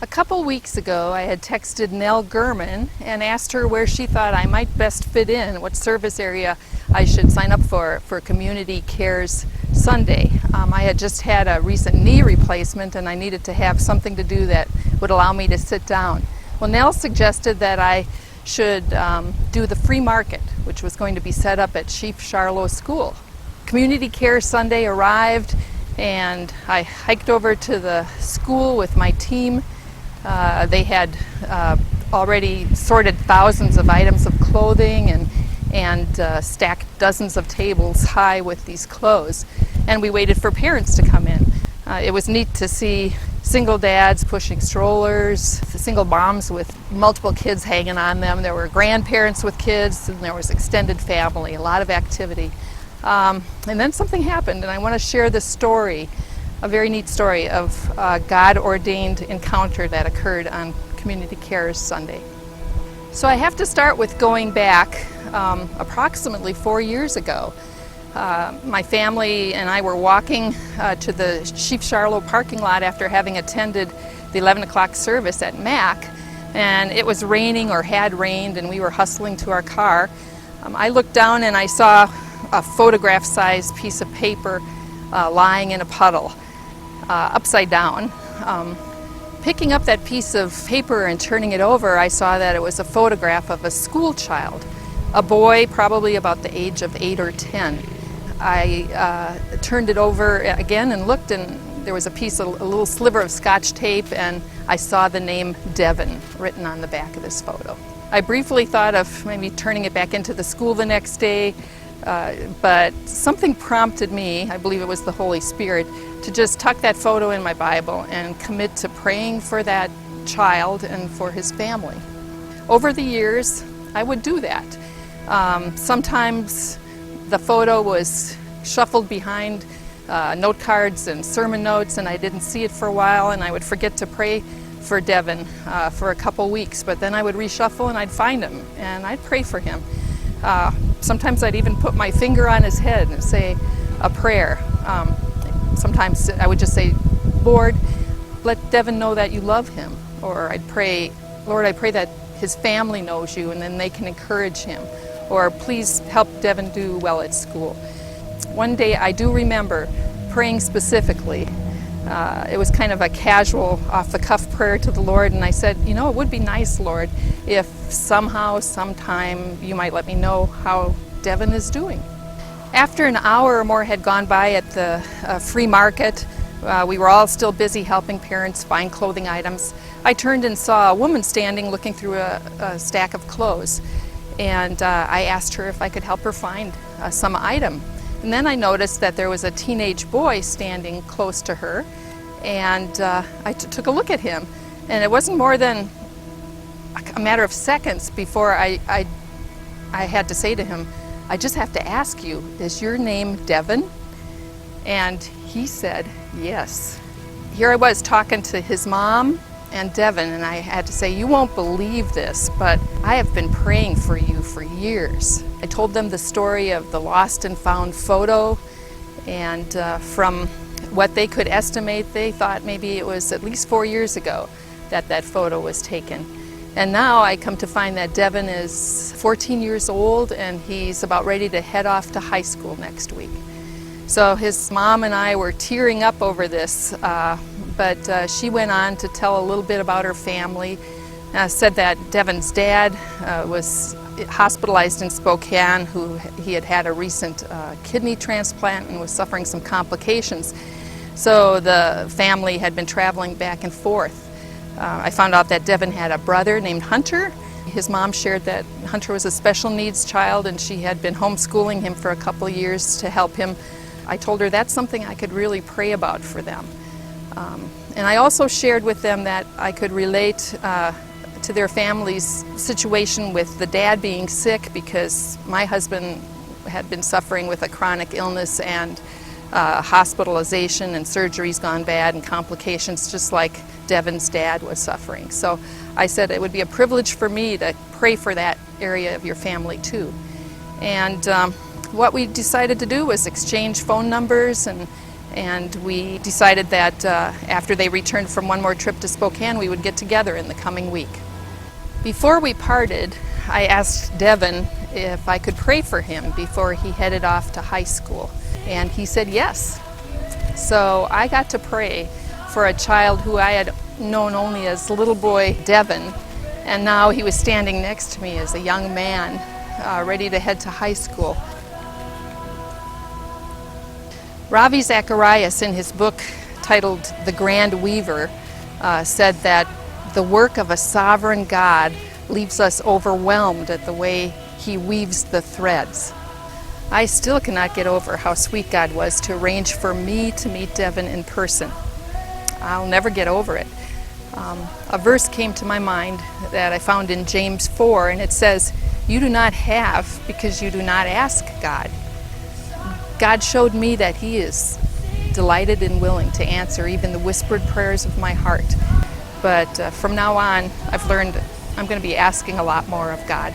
A couple weeks ago, I had texted Nell Gurman and asked her where she thought I might best fit in, what service area I should sign up for Community Cares Sunday. I had just had a recent knee replacement and I needed to have something to do that would allow me to sit down. Well, Nell suggested that I should do the free market, which was going to be set up at Chief Charlo School. Community Cares Sunday arrived and I hiked over to the school with my team. They had already sorted thousands of items of clothing and stacked dozens of tables high with these clothes. And we waited for parents to come in. It was neat to see single dads pushing strollers, single moms with multiple kids hanging on them. There were grandparents with kids, and there was extended family, a lot of activity. And then something happened, and I want to share this story, a very neat story of a God-ordained encounter that occurred on Community Cares Sunday. So I have to start with going back approximately 4 years ago. My family and I were walking to the Chief Charlo parking lot after having attended the 11 o'clock service at MAC, and it was raining or had rained and we were hustling to our car. I looked down and I saw a photograph-sized piece of paper lying in a puddle. Upside down. Picking up that piece of paper and turning it over, I saw that it was a photograph of a school child, a boy probably about the age of 8 or 10. I turned it over again and looked, and there was a little sliver of Scotch tape, and I saw the name Devin written on the back of this photo. I briefly thought of maybe turning it back into the school the next day, but something prompted me, I believe it was the Holy Spirit, to just tuck that photo in my Bible and commit to praying for that child and for his family. Over the years, I would do that. Sometimes the photo was shuffled behind note cards and sermon notes, and I didn't see it for a while, and I would forget to pray for Devin for a couple weeks, but then I would reshuffle and I'd find him and I'd pray for him. Sometimes I'd even put my finger on his head and say a prayer. Sometimes I would just say, Lord, let Devin know that you love him. Or I'd pray, Lord, I pray that his family knows you and then they can encourage him. Or please help Devin do well at school. One day I do remember praying specifically. It was kind of a casual, off-the-cuff prayer to the Lord, and I said, you know, it would be nice, Lord, if somehow, sometime, you might let me know how Devin is doing. After an hour or more had gone by at the free market, we were all still busy helping parents find clothing items. I turned and saw a woman standing looking through a stack of clothes, and I asked her if I could help her find some item. And then I noticed that there was a teenage boy standing close to her, and I took a look at him, and it wasn't more than a matter of seconds before I had to say to him, I just have to ask you, is your name Devin? And he said, yes. Here I was talking to his mom and Devin, and I had to say, you won't believe this, but I have been praying for you for years. I told them the story of the lost and found photo, and from what they could estimate, they thought maybe it was at least 4 years ago that that photo was taken. And now I come to find that Devin is 14 years old and he's about ready to head off to high school next week. So his mom and I were tearing up over this, but she went on to tell a little bit about her family. Said that Devin's dad was hospitalized in Spokane, he had had a recent kidney transplant and was suffering some complications. So the family had been traveling back and forth. I found out that Devin had a brother named Hunter. His mom shared that Hunter was a special needs child and she had been homeschooling him for a couple of years to help him. I told her that's something I could really pray about for them. And I also shared with them that I could relate to their family's situation with the dad being sick because my husband had been suffering with a chronic illness and hospitalization and surgeries gone bad and complications just like Devin's dad was suffering. So I said it would be a privilege for me to pray for that area of your family too. And what we decided to do was exchange phone numbers and we decided that after they returned from one more trip to Spokane, we would get together in the coming week. Before we parted, I asked Devin if I could pray for him before he headed off to high school, and he said yes. So I got to pray for a child who I had known only as little boy Devin, and now he was standing next to me as a young man ready to head to high school. Ravi Zacharias, in his book titled The Grand Weaver, said that the work of a sovereign God leaves us overwhelmed at the way he weaves the threads. I still cannot get over how sweet God was to arrange for me to meet Devin in person. I'll never get over it. A verse came to my mind that I found in James 4, and it says, "You do not have because you do not ask God." God showed me that He is delighted and willing to answer even the whispered prayers of my heart. But from now on, I've learned I'm going to be asking a lot more of God.